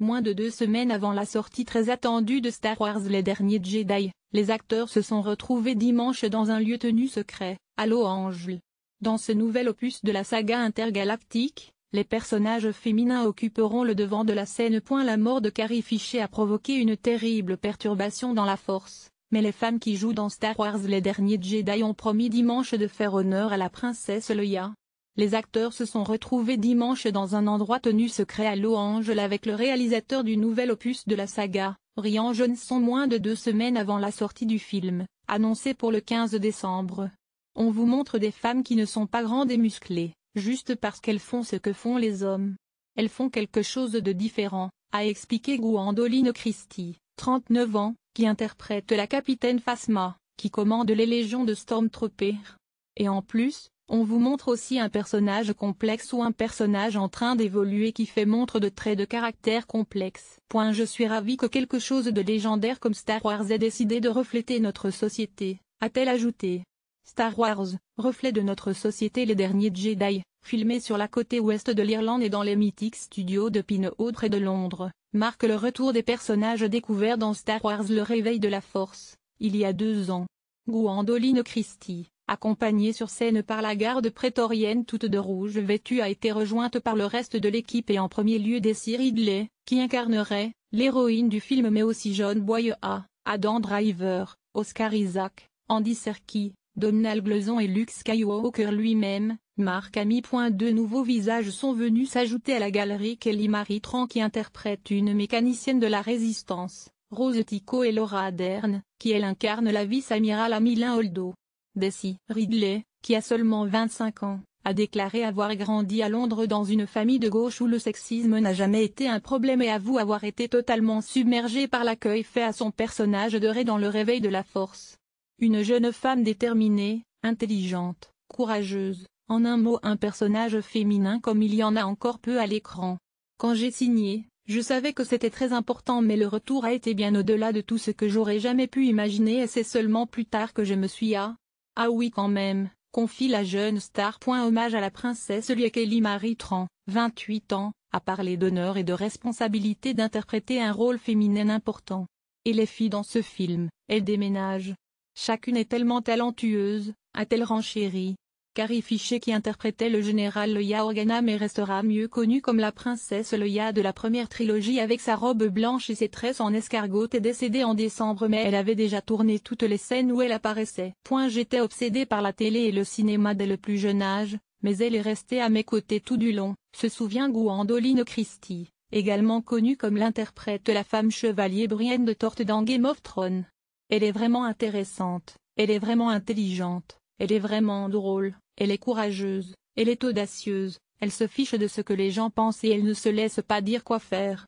Moins de 2 semaines avant la sortie très attendue de Star Wars Les Derniers Jedi, les acteurs se sont retrouvés dimanche dans un lieu tenu secret, à Los Angeles. Dans ce nouvel opus de la saga intergalactique, les personnages féminins occuperont le devant de la scène. La mort de Carrie Fisher a provoqué une terrible perturbation dans la Force, mais les femmes qui jouent dans Star Wars Les Derniers Jedi ont promis dimanche de faire honneur à la princesse Leia. Les acteurs se sont retrouvés dimanche dans un endroit tenu secret à Los Angeles avec le réalisateur du nouvel opus de la saga, Rian Johnson, moins de 2 semaines avant la sortie du film, annoncé pour le 15 décembre. On vous montre des femmes qui ne sont pas grandes et musclées, juste parce qu'elles font ce que font les hommes. Elles font quelque chose de différent, a expliqué Gwendoline Christie, 39 ans, qui interprète la capitaine Phasma, qui commande les légions de Stormtroopers. Et en plus, on vous montre aussi un personnage complexe ou un personnage en train d'évoluer qui fait montre de traits de caractère complexes. Je suis ravie que quelque chose de légendaire comme Star Wars ait décidé de refléter notre société, a-t-elle ajouté. Star Wars, reflet de notre société. Les Derniers Jedi, filmé sur la côte ouest de l'Irlande et dans les mythiques studios de Pinewood près de Londres, marque le retour des personnages découverts dans Star Wars Le Réveil de la Force, il y a 2 ans. Gwendoline Christie, accompagnée sur scène par la garde prétorienne toute de rouge vêtue, a été rejointe par le reste de l'équipe et en premier lieu Daisy Ridley, qui incarnerait l'héroïne du film, mais aussi John Boyega, Adam Driver, Oscar Isaac, Andy Serkis, Domhnall Gleeson et Luke Skywalker lui-même. Marc Hamill. 2 nouveaux visages sont venus s'ajouter à la galerie. Kelly Marie Tran, qui interprète une mécanicienne de la Résistance, Rose Tico, et Laura Dern, qui elle incarne la vice-amiral Amilyn Holdo. Daisy Ridley, qui a seulement 25 ans, a déclaré avoir grandi à Londres dans une famille de gauche où le sexisme n'a jamais été un problème et avoue avoir été totalement submergée par l'accueil fait à son personnage de Rey dans Le Réveil de la Force. Une jeune femme déterminée, intelligente, courageuse, en un mot un personnage féminin comme il y en a encore peu à l'écran. Quand j'ai signé, je savais que c'était très important, mais le retour a été bien au-delà de tout ce que j'aurais jamais pu imaginer et c'est seulement plus tard que je me suis ah oui quand même, confie la jeune star. Hommage à la princesse Leia. Kelly Marie Tran, 28 ans, a parlé d'honneur et de responsabilité d'interpréter un rôle féminin important. Et les filles dans ce film, elles déménagent. Chacune est tellement talentueuse, a-t-elle renchéri. Carrie Fisher, qui interprétait le général Leia Organa mais restera mieux connue comme la princesse Leia de la première trilogie avec sa robe blanche et ses tresses en escargot, est décédée en décembre, mais elle avait déjà tourné toutes les scènes où elle apparaissait. J'étais obsédée par la télé et le cinéma dès le plus jeune âge, mais elle est restée à mes côtés tout du long, se souvient Gwendoline Christie, également connue comme l'interprète la femme chevalier Brienne de Tarth dans Game of Thrones. Elle est vraiment intéressante, elle est vraiment intelligente, elle est vraiment drôle, elle est courageuse, elle est audacieuse, elle se fiche de ce que les gens pensent et elle ne se laisse pas dire quoi faire.